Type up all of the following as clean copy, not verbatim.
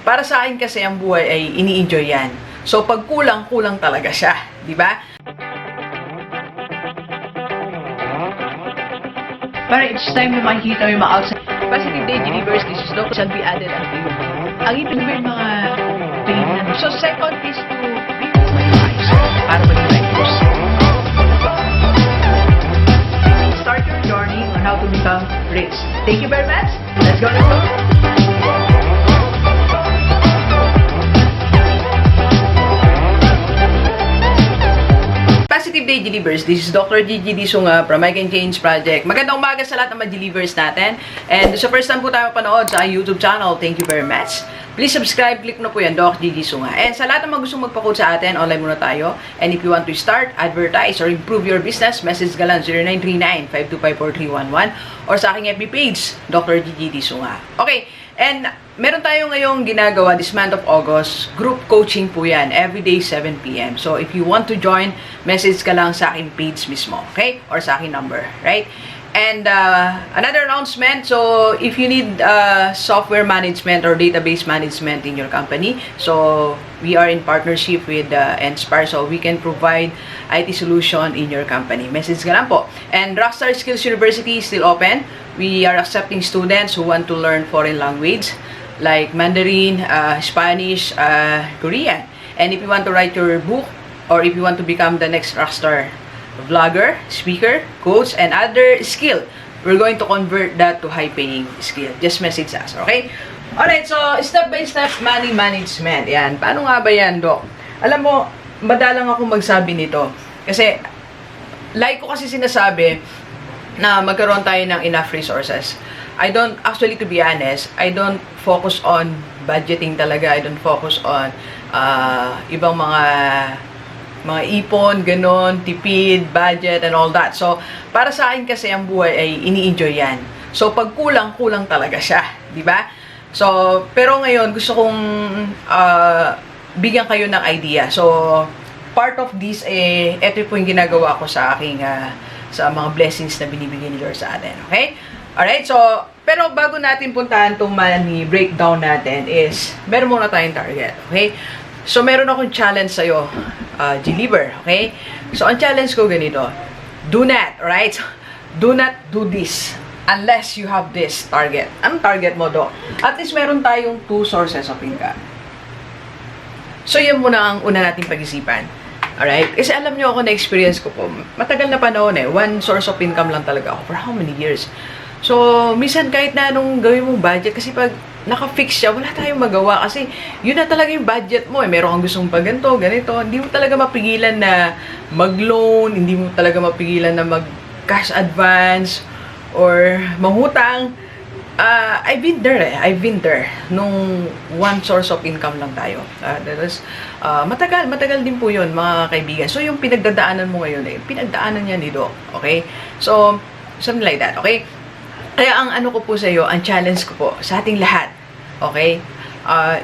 Para sa akin kasi ang buhay ay ini-enjoy yan. So pag kulang, kulang talaga siya, di ba? Para each time na makikita mo yung mga outside positive day delivers, this is not shall be added unto you. Ang ibig mo yung mga pain na. So second is to be wise para maging righteous. Start your journey on how to become rich. Thank you very much. Let's go, let's go. Positive Day Delivers. This is Dr. Gigi Disunga from I Can Change Project. Magandang umaga sa lahat ng mga delivers natin. And sa first time po tayo mapanood sa YouTube channel, thank you very much. Please subscribe, click na po yan, Doc Gigi Disunga. And sa lahat ng mga gustong magpa-code sa atin, online muna tayo. And if you want to start, advertise, or improve your business, message ka lang 0939-525-4311 or sa aking FB page, Dr. Gigi Disunga. Okay, and meron tayo ngayong ginagawa this month of August. Group coaching po yan. Everyday 7 p.m. So, if you want to join, message ka lang sa aking page mismo. Okay? Or sa aking number. Right? And another announcement. So, if you need software management or database management in your company, so we are in partnership with Inspire. So, we can provide IT solution in your company. Message ka lang po. And Rockstar Skills University is still open. We are accepting students who want to learn foreign language like Mandarin, Spanish, Korean. And if you want to write your book or if you want to become the next rockstar vlogger, speaker, coach, and other skill, we're going to convert that to high-paying skill. Just message us, okay? Alright, so step-by-step money management. Yan. Paano nga ba yan, Doc? Alam mo, madalang ako magsabi nito. Kasi, like ko kasi sinasabi na magkaroon tayo ng enough resources. I don't, actually to be honest, I don't focus on budgeting talaga. I don't focus on ibang mga ipon, ganon, tipid, budget, and all that. So, para sa akin kasi ang buhay ay ini-enjoy yan. So, pag kulang, kulang talaga siya. Di ba? So, pero ngayon, gusto kong bigyan kayo ng idea. So, part of this, ito po yung ginagawa ko sa aking, sa mga blessings na binibigay ni Lord sa atin. Okay? Alright, so, pero bago natin puntahan itong money breakdown natin is, meron muna tayong target, okay? So, meron akong challenge sa'yo, deliver, okay? So, ang challenge ko ganito, do not, right? Do not do this unless you have this target. Anong target mo, Doc? At least meron tayong 2 sources of income. So, yan muna ang una nating pag-isipan. Alright? Kasi alam nyo ako na-experience ko po, matagal na panahon one source of income lang talaga ako. For how many years? So, minsan kahit na anong gawin mong budget, kasi pag naka-fix siya, wala tayong magawa. Kasi, yun na talaga yung budget mo. Meron kang gustong pag ganito, ganito. Hindi mo talaga mapigilan na mag-loan, hindi mo talaga mapigilan na mag-cash advance, or mahutang. I've been there I've been there. Nung one source of income lang tayo. That is, matagal din po yun, mga kaibigan. So, yung pinagdadaanan mo ngayon, pinagdaanan niya ni Doc. Okay? So, something like that. Okay? Kaya ang ano ko po sa iyo, ang challenge ko po sa ating lahat, okay?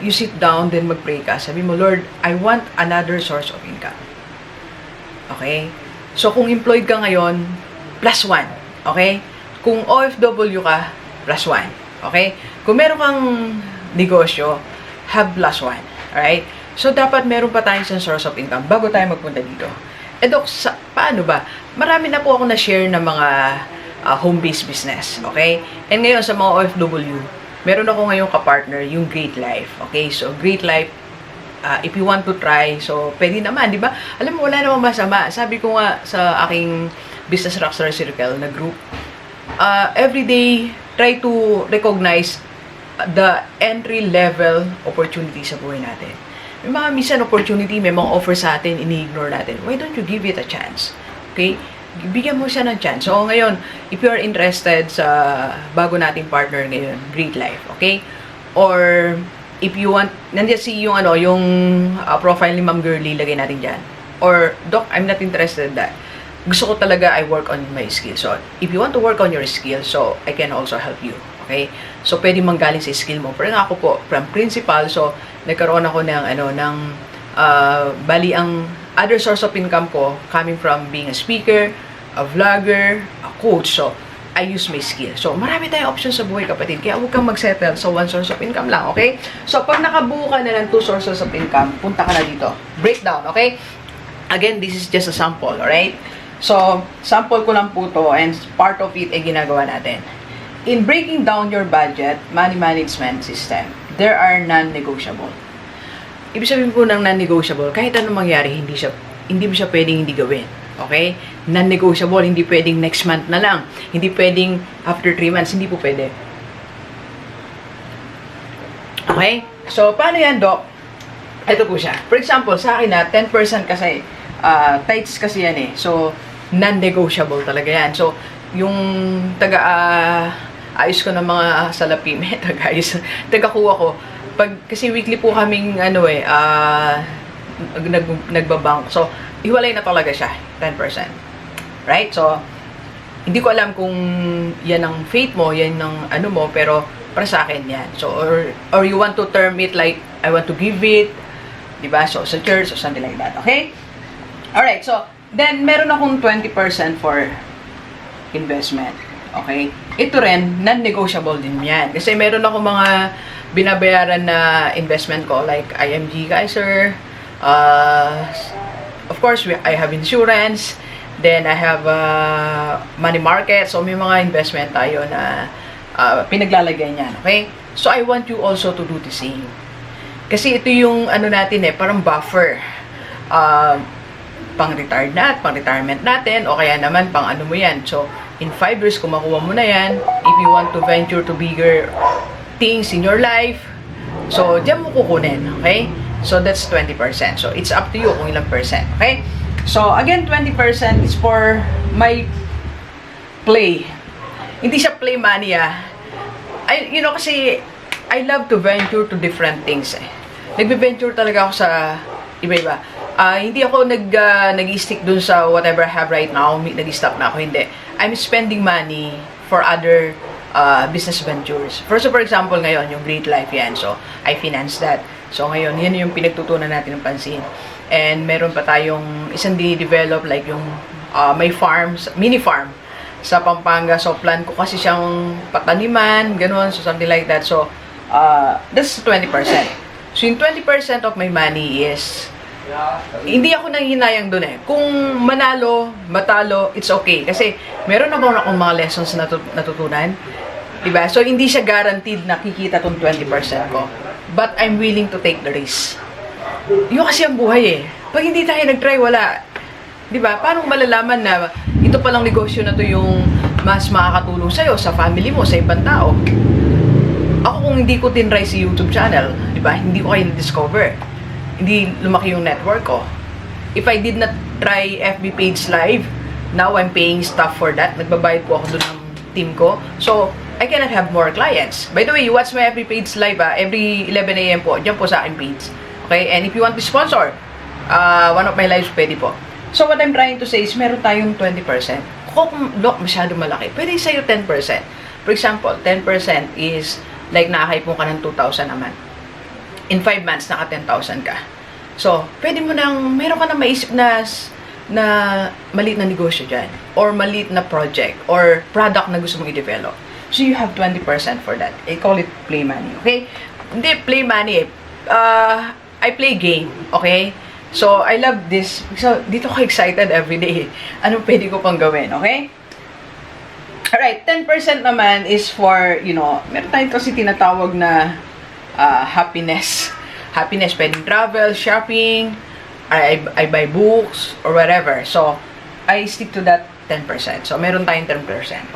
You sit down, then mag-pray ka. Sabi mo, Lord, I want another source of income. Okay? So, kung employed ka ngayon, +1. Okay? Kung OFW ka, +1. Okay? Kung meron kang negosyo, have +1. Alright? So, dapat meron pa tayong isang source of income bago tayo magpunta dito. Doc, paano ba? Marami na po ako na-share ng mga home-based business, okay? And ngayon sa mga OFW, meron ako ngayong kapartner, yung Great Life, okay? So, Great Life, if you want to try, so, pwede naman, di ba? Alam mo, wala namang masama. Sabi ko nga sa aking Business Rockstar Circle na group, every day, try to recognize the entry-level opportunity sa buhay natin. May mga minsan opportunity, may mga offer sa atin, ini-ignore natin. Why don't you give it a chance? Okay? Bigyan mo siya ng chance. So, ngayon, if you are interested sa bago nating partner ngayon, Great Life, okay? Or, if you want, nandiyan yung, yung profile ni Ma'am Girlie, lagay natin dyan. Or, Doc, I'm not interested in that. Gusto ko talaga, I work on my skill. So, if you want to work on your skill, so, I can also help you. Okay? So, pwede manggaling sa skill mo. Pero ako po, from principal, so, nagkaroon ako ng, bali ang other source of income ko coming from being a speaker, a vlogger, a coach. So, I use my skill. So, marami tayong options sa buhay, kapatid. Kaya huwag kang mag-settle sa one source of income lang, okay? So, pag nakabuo ka na ng two sources of income, punta ka na dito. Breakdown, okay? Again, this is just a sample, alright? So, sample ko lang po to and part of it ay ginagawa natin. In breaking down your budget, money management system, there are non-negotiable. Ibig sabihin po ng non-negotiable, kahit anong mangyari, hindi mo siya pwedeng hindi gawin. Okay? Non-negotiable, hindi pwedeng next month na lang. Hindi pwedeng after 3 months, hindi po pwede. Okay? So, paano yan, Doc? Ito po siya. For example, sa akin na 10% kasi, tights kasi yan eh. So, non-negotiable talaga yan. So, yung ayos ko ng mga salapi, taga-kuha ko. Kasi weekly po kaming, nagbabank. So, hiwalay na talaga siya, 10%. Right? So, hindi ko alam kung yan ang faith mo, yan ang mo, pero para sa akin yan. So, or you want to term it like, I want to give it, diba? So, sa church, or something like that. Okay? Alright, so, then, meron akong 20% for investment. Okay? Ito rin, non-negotiable din yan. Kasi meron ako mga binabayaran na investment ko, like IMG Kaiser, of course, I have insurance, then I have money market, so may mga investment tayo na pinaglalagay niyan, okay? So, I want you also to do the same. Kasi ito yung natin parang buffer. Pang-retirement natin, o kaya naman pang mo yan. So, in 5 years, kung makuha mo na yan, if you want to venture to bigger things in your life, so, diyan mo kukunin, okay? So, that's 20%. So, it's up to you kung ilang percent, okay? So, again, 20% is for my play. Hindi siya play money, kasi, I love to venture to different things, Nagbe-venture talaga ako sa iba-iba. Hindi ako nag-stick dun sa whatever I have right now. Nag-stop na ako, hindi. I'm spending money for other business ventures. For example, ngayon, yung Great Life yan. So, I finance that. So, ngayon, yan yung pinagtutunan natin ng pansin. And, meron pa tayong isang dinidevelop, like yung may farms, mini farm sa Pampanga. So, plan ko kasi siyang pataniman, ganun, so something like that. So, that's 20%. So, yung 20% of my money is, hindi ako nanghihinayang dun Kung matalo, it's okay. Kasi, meron naman akong mga lessons na natutunan. Diba? So, hindi siya guaranteed na kikita tong 20% ko. But, I'm willing to take the risk. Yun kasi ang buhay Pag hindi tayo nag-try, wala. Diba? Paano malalaman na ito palang negosyo na to yung mas makakatulong sa'yo, sa family mo, sa ibang tao? Ako kung hindi ko tinry si YouTube channel, diba? Hindi ko kayo na-discover. Hindi lumaki yung network ko. If I did not try FB page live, now I'm paying stuff for that. Nagbabayad po ako doon ng team ko. So, I cannot have more clients. By the way, you watch my FB page live every 11 a.m. po. Diyan po sa aking page. Okay? And if you want to sponsor one of my lives, pwede po. So, what I'm trying to say is, meron tayong 20%. Kung masyado malaki, pwede sa'yo 10%. For example, 10% is like nakakaipon ka ng 2,000 a month. In 5 months, naka 10,000 ka. So, pwede mo meron ka nang maisip na maliit na negosyo dyan. Or maliit na project. Or product na gusto mong i-develop. So, you have 20% for that. I call it play money. Okay? Hindi, play money I play game. Okay? So, I love this. So, dito ko excited every day. Anong pwede ko pang gawin? Okay? Alright, 10% naman is for, meron tayong kasi tinatawag na happiness. Happiness, pwedeng travel, shopping, I buy books, or whatever. So, I stick to that 10%. So, meron tayong 10%.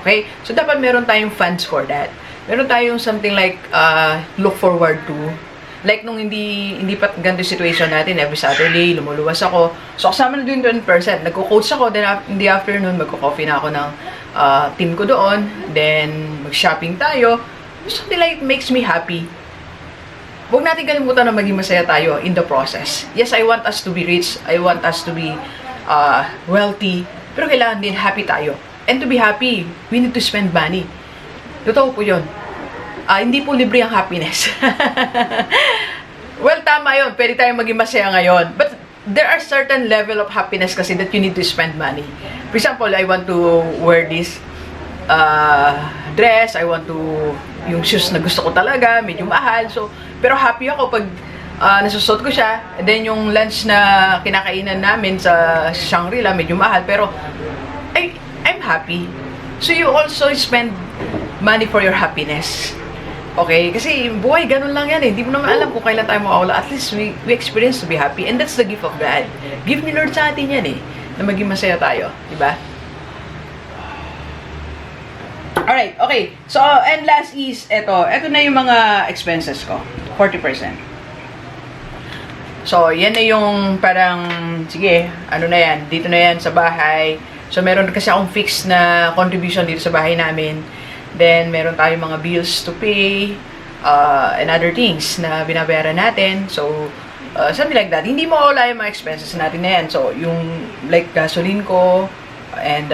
Okay? So, dapat meron tayong funds for that. Meron tayong something like, look forward to. Like, nung hindi pa ganito situation natin, every Saturday, lumuluwas ako. So, kasama na doon 20%. Nagko-coach ako, then in the afternoon, magko-coffee na ako ng team ko doon. Then, mag-shopping tayo. Something like makes me happy. Huwag natin kalimutan na maging masaya tayo in the process. Yes, I want us to be rich. I want us to be wealthy. Pero kailangan din happy tayo. And to be happy, we need to spend money. Totoo po yun. Hindi po libre ang happiness. Well, tama yun. Pwede tayong maging masaya ngayon. But there are certain level of happiness kasi that you need to spend money. For example, I want to wear this. dress, I want to, yung shoes na gusto ko talaga, medyo mahal. So, pero happy ako pag nasusot ko siya. And then yung lunch na kinakainan namin sa Shangri-La, medyo mahal. Pero, I'm happy. So, you also spend money for your happiness. Okay? Kasi buhay, ganun lang yan eh. Hindi mo naman alam kung kailan tayo mawawala. At least we experience to be happy. And that's the gift of God. Give ni Lord sa atin yan eh. Na maging masaya tayo. Diba? Alright, okay. So, and last is, ito na yung mga expenses ko. 40%. So, yan na yung parang, sige, ano na yan, dito na yan sa bahay. So, meron kasi akong fixed na contribution dito sa bahay namin. Then, meron tayong mga bills to pay, and other things na binabayaran natin. So, something like that. Hindi mawala yung mga expenses natin na yan. So, yung like gasoline ko, and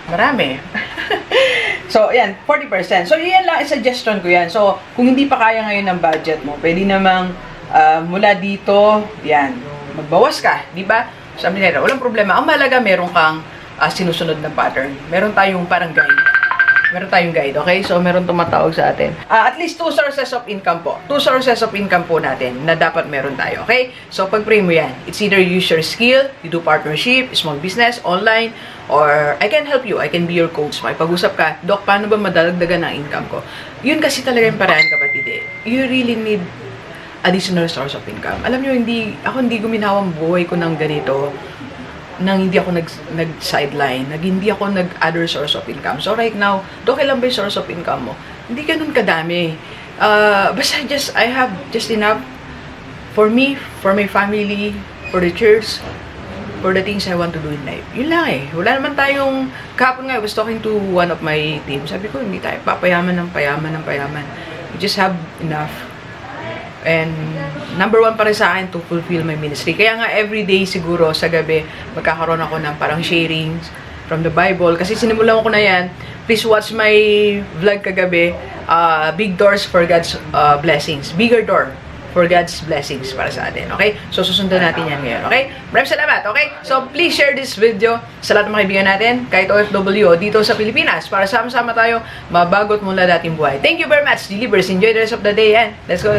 marami. So, yan, 40%. So, yan lang, suggestion ko yan. So, kung hindi pa kaya ngayon ng budget mo, pwede namang mula dito, yan, magbawas ka, di ba? Sabi nila, walang problema. Ang mahalaga, meron kang sinusunod na pattern. Meron tayong parang guide. Meron tayong guide, okay? So, meron tumatawag sa atin. At least 2 sources of income po. 2 sources of income po natin na dapat meron tayo, okay? So, pag-pray mo yan. It's either you use your skill, you do partnership, small business, online, or I can help you. I can be your coach. Makipag-usap ka, Doc, paano ba madagdagan ang income ko? Yun kasi talaga yung paraan, kapatid eh. You really need additional source of income. Alam nyo, ako hindi guminawang buhay ko ng ganito nang hindi ako nag-sideline, hindi ako nag-other source of income. So right now, okay lang ba yung source of income mo? Hindi ganun kadami. Basta I have just enough for me, for my family, for the church, for the things I want to do in life. Yun lang eh. Wala naman tayong, kahapon nga, I was talking to one of my team. Sabi ko, hindi tayo papayaman ng payaman. We just have enough. And number 1 pa rin sa akin to fulfill my ministry. Kaya nga everyday siguro sa gabi magkakaroon ako ng parang sharings from the Bible. Kasi sinimulan ko na yan. Please watch my vlog kagabi. Big doors for God's blessings. Bigger door for God's blessings para sa atin. Okay? So susundan natin yan ngayon. Okay? Maraming salamat. Okay? So please share this video sa lahat ng mga kaibigan natin, kahit OFW dito sa Pilipinas, para sama-sama tayo mabagot mula dating buhay. Thank you very much, Delivers. Enjoy the rest of the day and let's go.